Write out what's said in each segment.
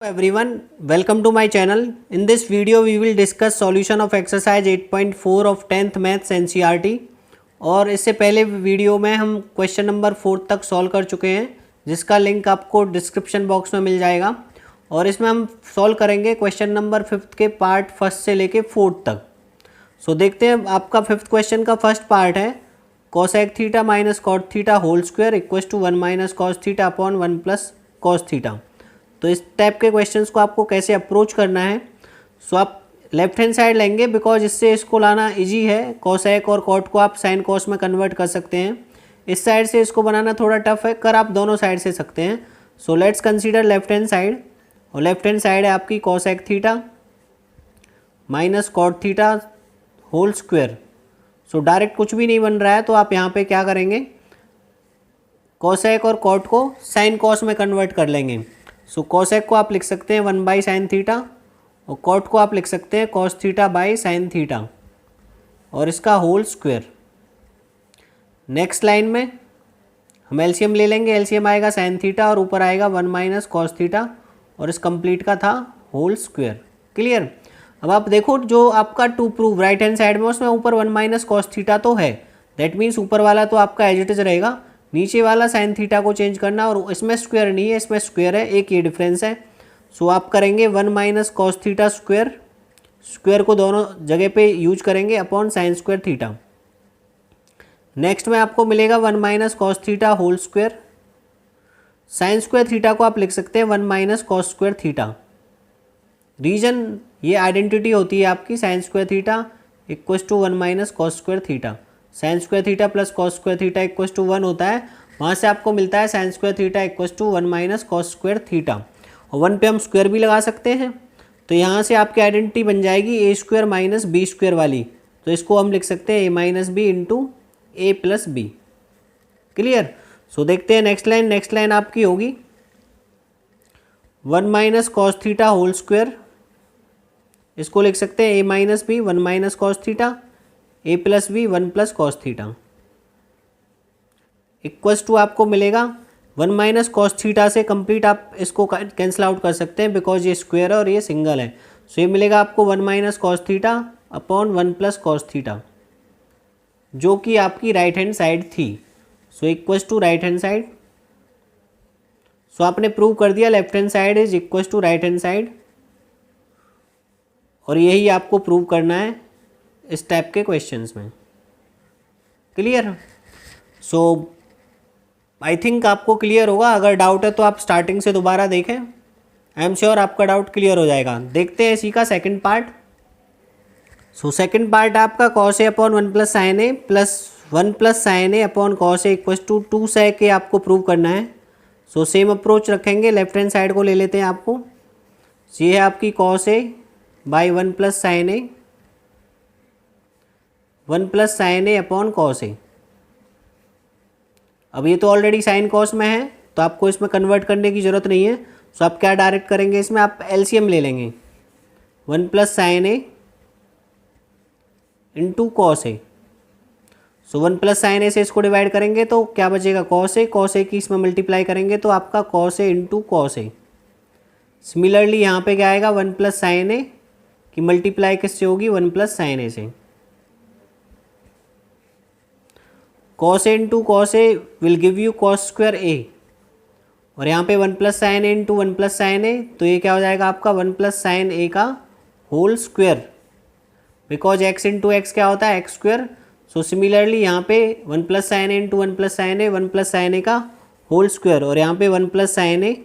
Everyone, welcome to my channel. In this video we will discuss solution of exercise 8.4 of 10th maths NCERT। और इससे पहले video में हम question number 4 तक solve कर चुके हैं, जिसका लिंक आपको डिस्क्रिप्शन बॉक्स में मिल जाएगा। और इसमें हम सॉल्व करेंगे क्वेश्चन नंबर 5 के पार्ट फर्स्ट से लेके 4 तक। सो देखते हैं, आपका 5th क्वेश्चन का फर्स्ट पार्ट है cosec theta minus cot theta whole square equal to 1 minus cos theta upon 1 plus cos theta. तो इस टाइप के क्वेश्चंस को आपको कैसे अप्रोच करना है। सो आप लेफ्ट हैंड साइड लेंगे, बिकॉज इससे इसको लाना इजी है। कॉसेक और कॉट को आप साइन कॉस में कन्वर्ट कर सकते हैं। इस साइड से इसको बनाना थोड़ा टफ है, कर आप दोनों साइड से सकते हैं। So let's consider left hand side, और लेफ्ट हैंड साइड है आपकी cosec theta minus cot theta whole square. So direct कुछ भी नहीं बन रहा है, तो आप यहाँ पे क्या करेंगे, कॉसेक और कॉट को साइन कॉस में कन्वर्ट कर लेंगे। सो कॉसेक को आप लिख सकते हैं 1 बाई साइन थीटा, और कॉट को आप लिख सकते हैं cos theta by sine theta, और इसका होल स्क्वायर। नेक्स्ट लाइन में हम एलसीएम ले लेंगे, एलसीएम आएगा साइन थीटा और ऊपर आएगा 1 माइनस कॉस थीटा, और इस कंप्लीट का था होल स्क्वायर। क्लियर। अब आप देखो, जो आपका to prove right hand side में उसमें ऊपर 1 माइनस कॉस थीटा तो है, दैट मीन्स ऊपर वाला तो आपका एज इट इज रहेगा, नीचे वाला साइन थीटा को चेंज करना, और इसमें स्क्वायर नहीं है, इसमें स्क्वायर है, एक ये डिफरेंस है। सो आप करेंगे 1 minus cos theta square, square को दोनों जगह पे यूज करेंगे, upon sine square theta. Next में आपको मिलेगा 1 minus cos theta whole square. Sine square theta को आप लिख सकते हैं 1 minus cos square theta. Reason ये आइडेंटिटी होती है आपकी, sine square theta equal to 1 minus cos square theta. Sine square theta plus cos square theta equal to 1 होता है, वहाँ से आपको मिलता है sine square theta equal to 1 minus cos square theta. और 1 पे हम स्क्वायर भी लगा सकते हैं, तो यहाँ से आपकी आइडेंटिटी बन जाएगी A square minus B square वाली। तो इसको हम लिख सकते हैं A minus B into A plus B. Clear. So देखते हैं नेक्स्ट लाइन। नेक्स्ट लाइन आपकी होगी 1 minus cos theta whole square, इसको लिख सकते हैं A minus B 1 minus cos theta, A plus B 1 plus cos theta equals to आपको मिलेगा 1 माइनस कॉस थीटा से कंप्लीट आप इसको कैंसिल आउट कर सकते हैं, बिकॉज ये स्क्वायर है और ये सिंगल है। सो ये मिलेगा आपको 1 minus cos theta upon 1 plus cos theta, जो कि आपकी राइट हैंड साइड थी। So equals to right hand side. So आपने प्रूव कर दिया left hand side is equals to right hand side, और यही आपको प्रूव करना है इस टाइप के क्वेश्चंस में। क्लियर। सो आई थिंक आपको क्लियर होगा। अगर डाउट है तो आप स्टार्टिंग से दोबारा देखें, आई एम श्योर आपका डाउट क्लियर हो जाएगा। देखते हैं इसी का second part. So second part आपका cos A upon 1 plus sine A plus 1 plus sine A upon cos A equal to 2 sec A आपको प्रूव करना है। सो सेम अप्रोच रखेंगे, लेफ्ट हैंड साइड को ले लेते हैं आपको। ये है आपकी cos A by 1 plus sine A, 1 plus sine A upon cos A. अब ये तो ऑलरेडी साइन कॉस में है, तो आपको इसमें कन्वर्ट करने की ज़रूरत नहीं है। सो आप क्या डायरेक्ट करेंगे, इसमें आप एलसीएम ले लेंगे 1 plus sine A into cos A. So 1 plus sine A से इसको डिवाइड करेंगे तो क्या बचेगा, कॉस ए। कॉस ए की इसमें मल्टीप्लाई करेंगे तो आपका cos A into cos A. Similarly यहाँ पे क्या आएगा, 1 प्लस साइन ए की मल्टीप्लाई किससे होगी, 1 प्लस साइन ए से। Cos A into cos A will give you cos square A, और यहाँ पे 1 plus sine A into 1 plus sine A, तो ये क्या हो जाएगा आपका 1 प्लस साइन ए का whole square, because x into x क्या होता है, एक्स स्क्वायर। सो सिमिलरली यहाँ पे 1 plus sine A into 1 plus sine A, 1 plus sine A का होल स्क्वायर, और यहाँ पे 1 plus sine A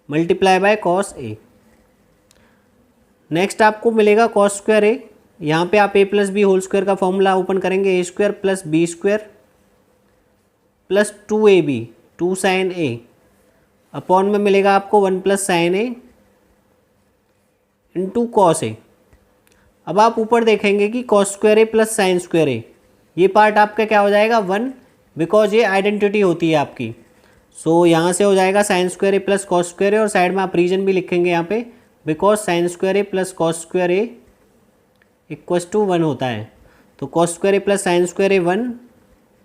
multiply by cos A. Next आपको मिलेगा कॉस स्क्वायर ए। यहाँ पे आप A plus B whole square का फॉर्मूला ओपन करेंगे, A square plus B square plus 2ab 2 sine A upon में मिलेगा आपको 1 plus sine A into cos A. अब आप ऊपर देखेंगे कि cos square A plus sine square ए, ये पार्ट आपका क्या हो जाएगा 1, बिकॉज ये आइडेंटिटी होती है आपकी। सो यहाँ से हो जाएगा sine square A plus cos square A, और साइड में आप रीजन भी लिखेंगे यहाँ पे, because sine square A plus cos square A equals to 1 होता है। तो cos square A plus sine square A 1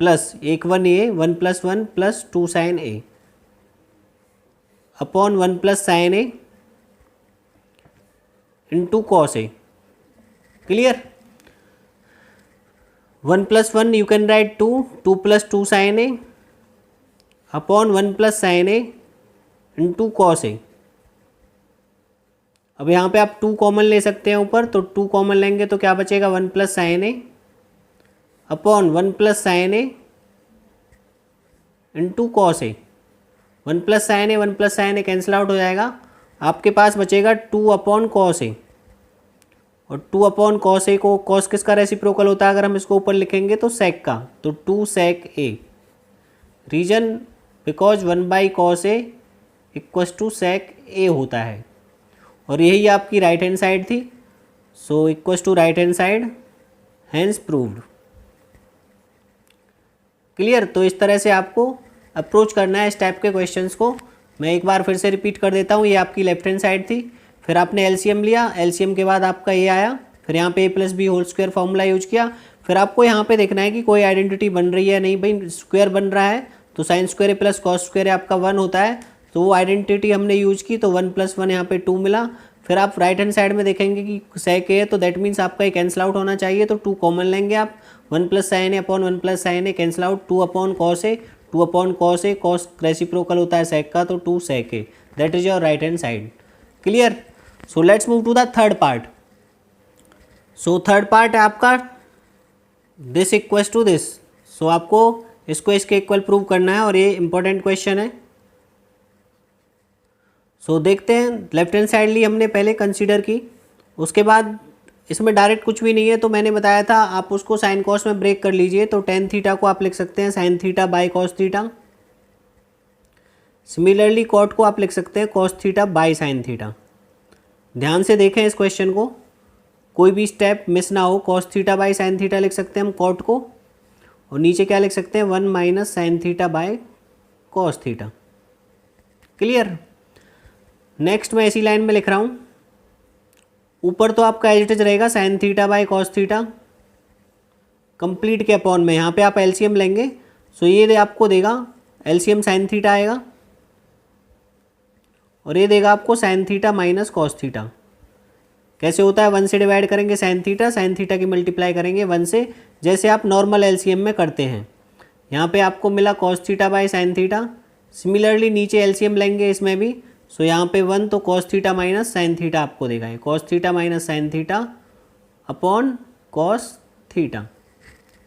plus एक 1 A 1 plus 1 plus 2 sine A. Upon 1 plus sine A into cos A. Clear. 1 plus 1 you can write 2, 2 plus 2 sine A upon 1 plus sine A into cos A. अब यहाँ पे आप 2 common ले सकते हैं ऊपर, तो 2 कॉमन लेंगे तो क्या बचेगा 1 plus sine A upon 1 plus sine A into cos A. 1 plus sine A 1 plus sine A cancel out हो जाएगा, आपके पास बचेगा 2 अपॉन कॉस ए। और 2 अपॉन कॉस ए को, कॉस किसका रेसिप्रोकल होता है अगर हम इसको ऊपर लिखेंगे तो सेक का, तो 2 sec A. Reason because 1 by cos A equals to sec A होता है, और यही आपकी राइट हैंड साइड थी। So equals to right hand side, hence proved. Clear. तो इस तरह से आपको अप्रोच करना है इस टाइप के क्वेश्चंस को। मैं एक बार फिर से रिपीट कर देता हूँ, ये आपकी लेफ्ट हैंड साइड थी, फिर आपने एलसीएम लिया, एलसीएम के बाद आपका ये आया, फिर यहाँ पे A plus B whole square formula use किया। फिर आपको यहाँ पे देखना है कि कोई आइडेंटिटी बन रही है नहीं। भाई स्क्वायर बन रहा है तो sign square A plus cos square आपका 1 होता है, तो वो आइडेंटिटी हमने यूज की, तो 1 प्लस 1 यहाँ पे 2 मिला। फिर आप राइट हैंड साइड में देखेंगे कि सेक ए है, तो दैट मीन्स आपका ये कैंसिल आउट होना चाहिए, तो 2 कॉमन लेंगे आप। 1 plus sine A upon 1 plus sine A cancel out, 2 upon cos A, 2 upon cos A, cos reciprocal होता है सेक का, तो 2 sec A. That is your right hand side. Clear. So let's move to the third part. So third part है आपका this equals to this. So आपको इसको इसके equal prove करना है, और ये इंपॉर्टेंट क्वेश्चन है। सो देखते हैं, लेफ्ट हैंड साइड ली हमने पहले कंसीडर की, उसके बाद इसमें डायरेक्ट कुछ भी नहीं है, तो मैंने बताया था आप उसको साइन कॉस में ब्रेक कर लीजिए, तो टेन थीटा को आप लिख सकते हैं sine theta by cos theta. Similarly cot को आप लिख सकते हैं cos theta by sine theta. ध्यान से देखें इस क्वेश्चन को, कोई भी स्टेप मिस ना हो। Cos theta by sine theta लिख सकते हैं हम कॉट को, और नीचे क्या लिख सकते हैं 1 minus sine theta by cos theta. Clear. Next मैं इसी लाइन में लिख रहा हूँ, ऊपर तो आपका एज इट इज रहेगा sine theta by cos theta complete के अपॉन में, यहाँ पे आप एलसीएम लेंगे, सो ये आपको देगा एलसीएम साइन थीटा आएगा, और ये देगा आपको sign theta minus cos theta. कैसे होता है, 1 से डिवाइड करेंगे साइन थीटा की मल्टीप्लाई करेंगे 1 से, जैसे आप नॉर्मल एलसीएम में करते हैं। यहाँ पे आपको मिला cos theta by sine theta. Similarly नीचे एलसीएम लेंगे इसमें भी, सो यहाँ पे 1, तो cos theta minus sine theta आपको देगा, cos theta minus sine theta upon cos theta.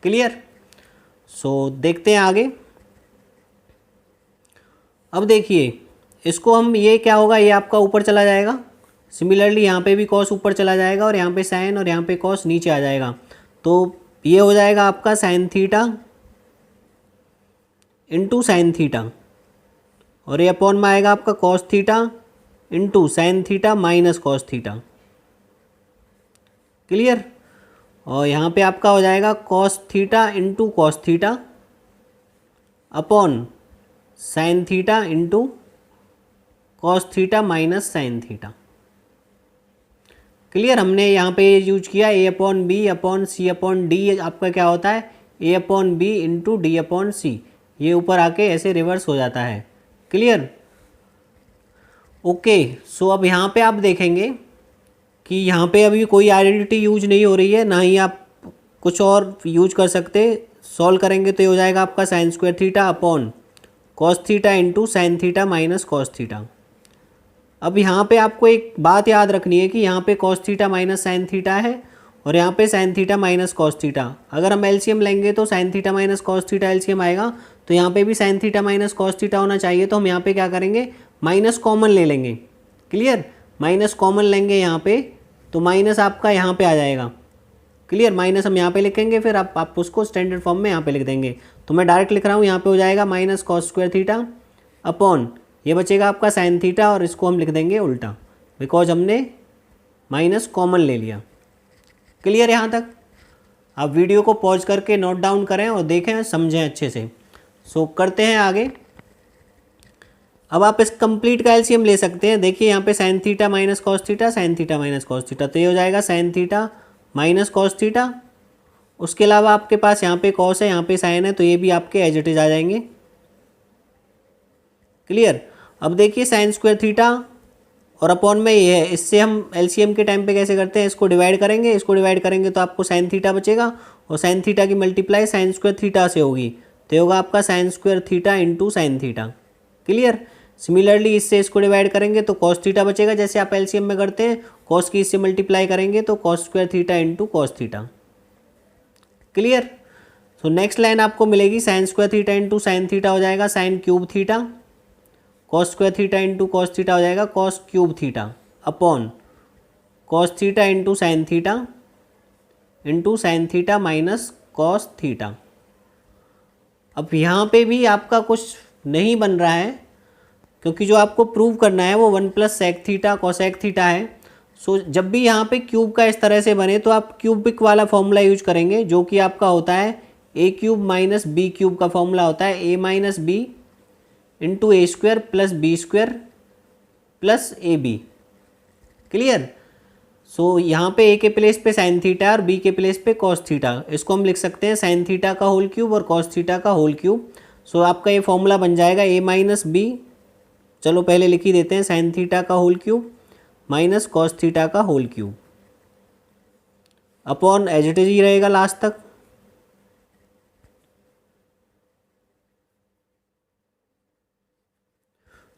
Clear. So देखते हैं आगे। अब देखिए इसको हम, ये क्या होगा, ये आपका ऊपर चला जाएगा। सिमिलरली यहाँ पे भी कॉस ऊपर चला जाएगा, और यहाँ पे साइन, और यहाँ पे कॉस नीचे आ जाएगा, तो ये हो जाएगा आपका sine theta into sine theta, और ये अपॉन में आएगा आपका cos theta into sine theta minus cos theta. Clear. और यहाँ पे आपका हो जाएगा cos theta into cos theta upon sine theta into cos theta minus sine theta. Clear. हमने यहाँ पे यूज किया A upon B upon C upon D, आपका क्या होता है A upon B into D upon C, ये ऊपर आके ऐसे रिवर्स हो जाता है। क्लियर। ओके। सो अब यहाँ पे आप देखेंगे कि यहाँ पे अभी कोई आइडेंटिटी यूज नहीं हो रही है, ना ही आप कुछ और यूज कर सकते। सॉल्व करेंगे तो ये हो जाएगा आपका sign square theta upon cos theta into sine theta minus cos theta. अब यहाँ पे आपको एक बात याद रखनी है कि यहाँ पे cos theta minus sine theta है, और यहाँ पे sine theta minus cos theta. अगर हम एलसीएम लेंगे तो sign theta minus cos theta LCM आएगा, तो यहाँ पे भी sign theta minus cos theta होना चाहिए, तो हम यहाँ पे क्या करेंगे माइनस कॉमन ले लेंगे। क्लियर। माइनस कॉमन लेंगे यहाँ पे, तो माइनस आपका यहाँ पे आ जाएगा। क्लियर। माइनस हम यहाँ पे लिखेंगे, फिर आप उसको स्टैंडर्ड फॉर्म में यहाँ पे लिख देंगे, तो मैं डायरेक्ट लिख रहा हूँ, यहाँ पे हो जाएगा minus cos square theta upon ये बचेगा आपका साइन थीटा, और इसको हम लिख देंगे उल्टा, बिकॉज हमने माइनस कॉमन ले लिया। क्लियर। यहाँ तक आप वीडियो को पॉज करके नोट डाउन करें और देखें, समझें अच्छे से। सो करते हैं आगे। अब आप इस कंप्लीट का एलसीएम ले सकते हैं। देखिए यहाँ पे sine theta minus cos theta, sign theta minus cos theta, तो ये हो जाएगा sign theta minus cos theta. उसके अलावा आपके पास यहाँ पे कॉस है, यहाँ पे साइन है, तो ये भी आपके एज इट इज आ जाएंगे। क्लियर। अब देखिए साइन स्क्वायर थीटा और अपॉन में ये है, इससे हम एलसीएम के टाइम पे कैसे करते हैं, इसको डिवाइड करेंगे, इसको डिवाइड करेंगे तो आपको साइन थीटा बचेगा और साइन थीटा की मल्टीप्लाई साइन स्क्वायर थीटा से होगी, तो ये होगा आपका sign square theta into sine theta. Clear. Similarly इससे इसको डिवाइड करेंगे तो कॉस थीटा बचेगा, जैसे आप एलसीएम में करते हैं, कॉस की इससे मल्टीप्लाई करेंगे तो cos square theta into cos theta. Clear. So next line आपको मिलेगी sign square theta into sine theta हो जाएगा sine cube theta, cos square theta into cos theta हो जाएगा cos cube theta upon cos theta into sine theta minus cos theta. अब यहाँ पे भी आपका कुछ नहीं बन रहा है, क्योंकि जो आपको प्रूव करना है वो 1 plus sec theta cosec theta है। सो जब भी यहाँ पे क्यूब का इस तरह से बने तो आप क्यूबिक वाला फॉर्मूला यूज करेंगे, जो कि आपका होता है A cube minus B cube का फॉर्मूला होता है A minus B into A square plus B square plus A B. Clear. So यहाँ पे ए के प्लेस पे साइन थीटा और बी के प्लेस पे कॉस थीटा, इसको हम लिख सकते हैं साइन थीटा का होल क्यूब और कॉस थीटा का होल क्यूब। सो आपका ये फॉर्मूला बन जाएगा ए माइनस बी, चलो पहले लिख ही देते हैं, साइन थीटा का whole cube minus cos theta का whole cube upon as it is ही रहेगा लास्ट तक।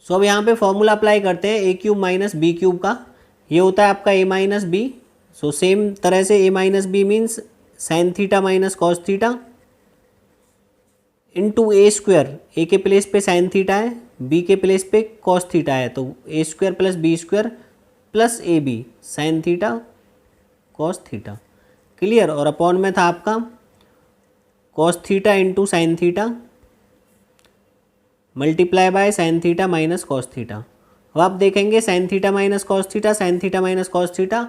सो अब यहाँ पे फॉर्मूला अप्लाई करते हैं A cube minus B cube का, ये होता है आपका A minus B. So same तरह से A minus B means sine theta minus cos theta into A square, A के प्लेस पे साइन थीटा है, बी के प्लेस पे कॉस थीटा है, तो A square plus B square plus A B sine theta cos theta. Clear. और upon में था आपका cos theta into sine theta multiply by sine theta minus cos theta. अब आप देखेंगे sign theta minus cos theta, sign theta minus cos theta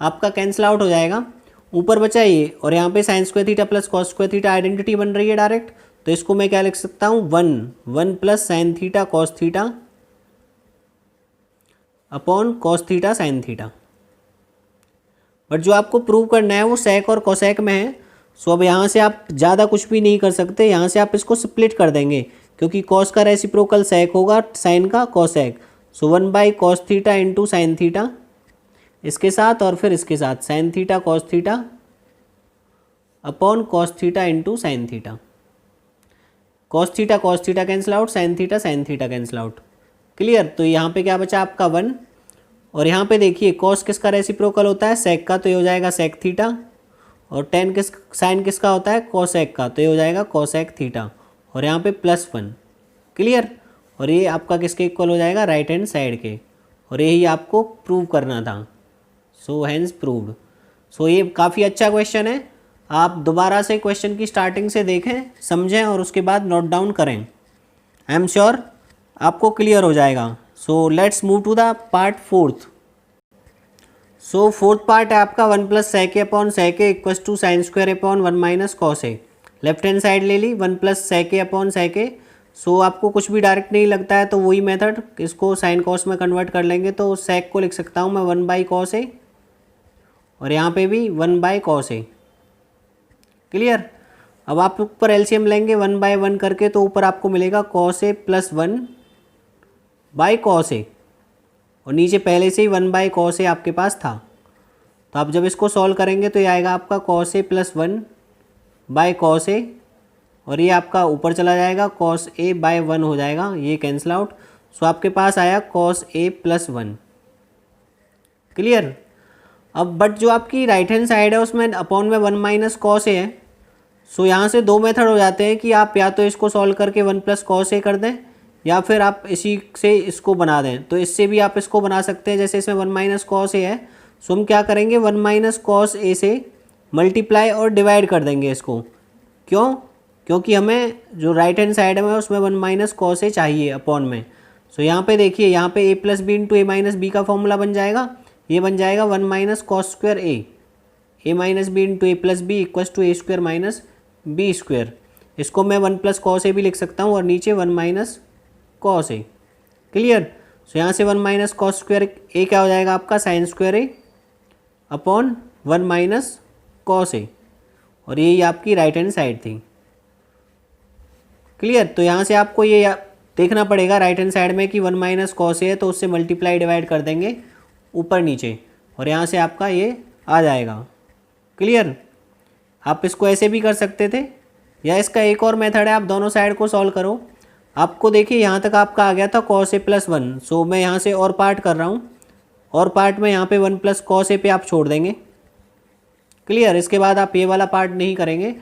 आपका cancel out हो जाएगा, ऊपर बचा ये, और यहाँ पे sign square theta plus cos square theta identity बन रही है डायरेक्ट, तो इसको मैं क्या लिख सकता हूँ 1 plus sign theta cos theta upon cos theta sine theta. But जो आपको प्रूव करना है वो सेक और कोसेक में है। सो अब यहाँ से आप ज़्यादा कुछ भी नहीं कर सकते, यहाँ से आप इसको स्प्लिट कर देंगे, क्योंकि कॉस का रेसिप्रोकल सेक होगा साइन का cosec. So 1 by cos theta into sine theta इसके साथ और फिर इसके साथ sign theta cos theta upon cos theta into sine theta. Cos theta cancel out, sine theta cancel out. Clear. तो यहाँ पे क्या बचा आपका 1, और यहाँ पे देखिए कॉस किसका रेसिप्रोकल होता है सेक का, तो ये हो जाएगा सेक थीटा, और साइन किसका होता है कोसेक का, तो ये हो जाएगा कोसेक थीटा, और यहाँ पे +1। क्लियर। और ये आपका किसके इक्वल हो जाएगा राइट हैंड साइड के, और यही आपको प्रूव करना था। So hence proved. सो ये काफ़ी अच्छा क्वेश्चन है, आप दोबारा से क्वेश्चन की स्टार्टिंग से देखें, समझें और उसके बाद नोट डाउन करें। आई एम श्योर आपको क्लियर हो जाएगा। So let's move to the part 4th। So 4th part है आपका 1 plus sec upon sec equals to sine square upon 1 minus cos A. Left hand side ले ली 1 plus sec upon सेक। सो आपको कुछ भी डायरेक्ट नहीं लगता है तो वही मेथड, इसको साइन कॉस में कन्वर्ट कर लेंगे, तो सेक को लिख सकता हूँ मैं 1 बाई कॉस ए, और यहाँ पे भी 1 बाई कॉस ए। क्लियर। अब आप ऊपर एलसीएम लेंगे 1 बाय 1 करके, तो ऊपर आपको मिलेगा cos A plus 1 by cos A, और नीचे पहले से ही 1 बाई कॉस ए आपके पास था, तो आप जब इसको सॉल्व करेंगे तो ये आएगा आपका cos A plus 1 by cos A, और ये आपका ऊपर चला जाएगा कॉस ए बाय 1 हो जाएगा, ये कैंसिल आउट। सो आपके पास आया कॉस ए प्लस 1। क्लियर। अब बट जो आपकी राइट हैंड साइड है उसमें अपॉन में 1 माइनस कॉस ए है। सो यहाँ से दो मेथड हो जाते हैं कि आप या तो इसको सॉल्व करके 1 प्लस कॉस ए कर दें, या फिर आप इसी से इसको बना दें। तो इससे भी आप इसको बना सकते हैं, जैसे इसमें 1 माइनस कॉस ए है, सो हम क्या करेंगे 1 माइनस कॉस ए से मल्टीप्लाई और डिवाइड कर देंगे इसको। क्यों? क्योंकि हमें जो राइट हैंड साइड में उसमें 1 माइनस कॉस ए चाहिए अपॉन में। सो यहाँ पे देखिए, यहाँ पे A plus B into A minus B का फॉर्मूला बन जाएगा, ये बन जाएगा 1 minus cos square A minus B into A plus B equals to A square minus B square. इसको मैं 1 प्लस कॉस ए भी लिख सकता हूँ, और नीचे 1 minus cos A. Clear. So यहाँ से 1 माइनस कॉस स्क्वायर ए क्या हो जाएगा आपका sign square A upon 1 minus cos A, और यही आपकी राइट हैंड साइड थी। क्लियर। तो यहाँ से आपको ये देखना पड़ेगा राइट हैंड साइड में कि 1 माइनस कॉस ए है, तो उससे मल्टीप्लाई डिवाइड कर देंगे ऊपर नीचे, और यहाँ से आपका ये आ जाएगा। क्लियर। आप इसको ऐसे भी कर सकते थे, या इसका एक और मेथड है, आप दोनों साइड को सॉल्व करो। आपको देखिए यहाँ तक आपका आ गया था कॉस ए प्लस 1, सो मैं यहाँ से और पार्ट कर रहा हूँ, और पार्ट में यहाँ पे 1 प्लस कॉस ए पे आप छोड़ देंगे। क्लियर। इसके बाद आप ये वाला पार्ट नहीं करेंगे।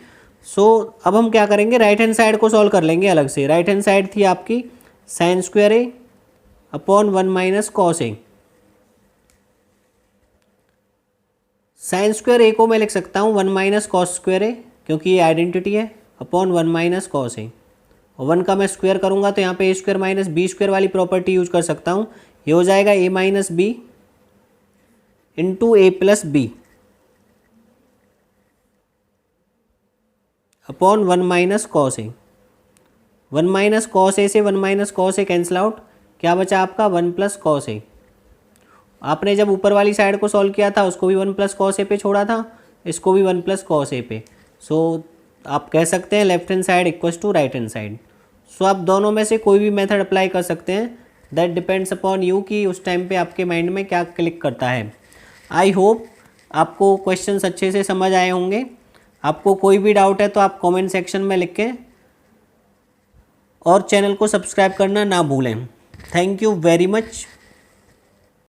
सो अब हम क्या करेंगे, राइट हैंड साइड को सॉल्व कर लेंगे अलग से। राइट हैंड साइड थी आपकी साइन स्क्वायर ए अपॉन 1 माइनस कॉस ए। साइन स्क्वायर ए को मैं लिख सकता हूँ 1 माइनस कॉस स्क्वायर ए, क्योंकि ये आइडेंटिटी है, अपॉन 1 माइनस कॉस ए। और 1 का मैं स्क्वायर करूँगा तो यहाँ पे A square minus B square वाली प्रॉपर्टी यूज कर सकता हूँ। ये हो जाएगा A minus B into A plus B upon 1 minus cos A. 1 minus cos A से 1 minus cos A cancel out, क्या बचा आपका 1 प्लस कॉस ए। आपने जब ऊपर वाली साइड को सॉल्व किया था उसको भी 1 प्लस कॉस ए पे छोड़ा था, इसको भी 1 प्लस कॉस ए पे। सो आप कह सकते हैं left hand side equals to right hand side. So आप दोनों में से कोई भी मेथड अप्लाई कर सकते हैं, दैट डिपेंड्स अपॉन यू कि उस टाइम पे आपके माइंड में क्या क्लिक करता है। आई होप आपको क्वेश्चंस अच्छे से समझ आए होंगे। आपको कोई भी डाउट है तो आप कमेंट सेक्शन में लिख के, और चैनल को सब्सक्राइब करना ना भूलें। Thank you very much.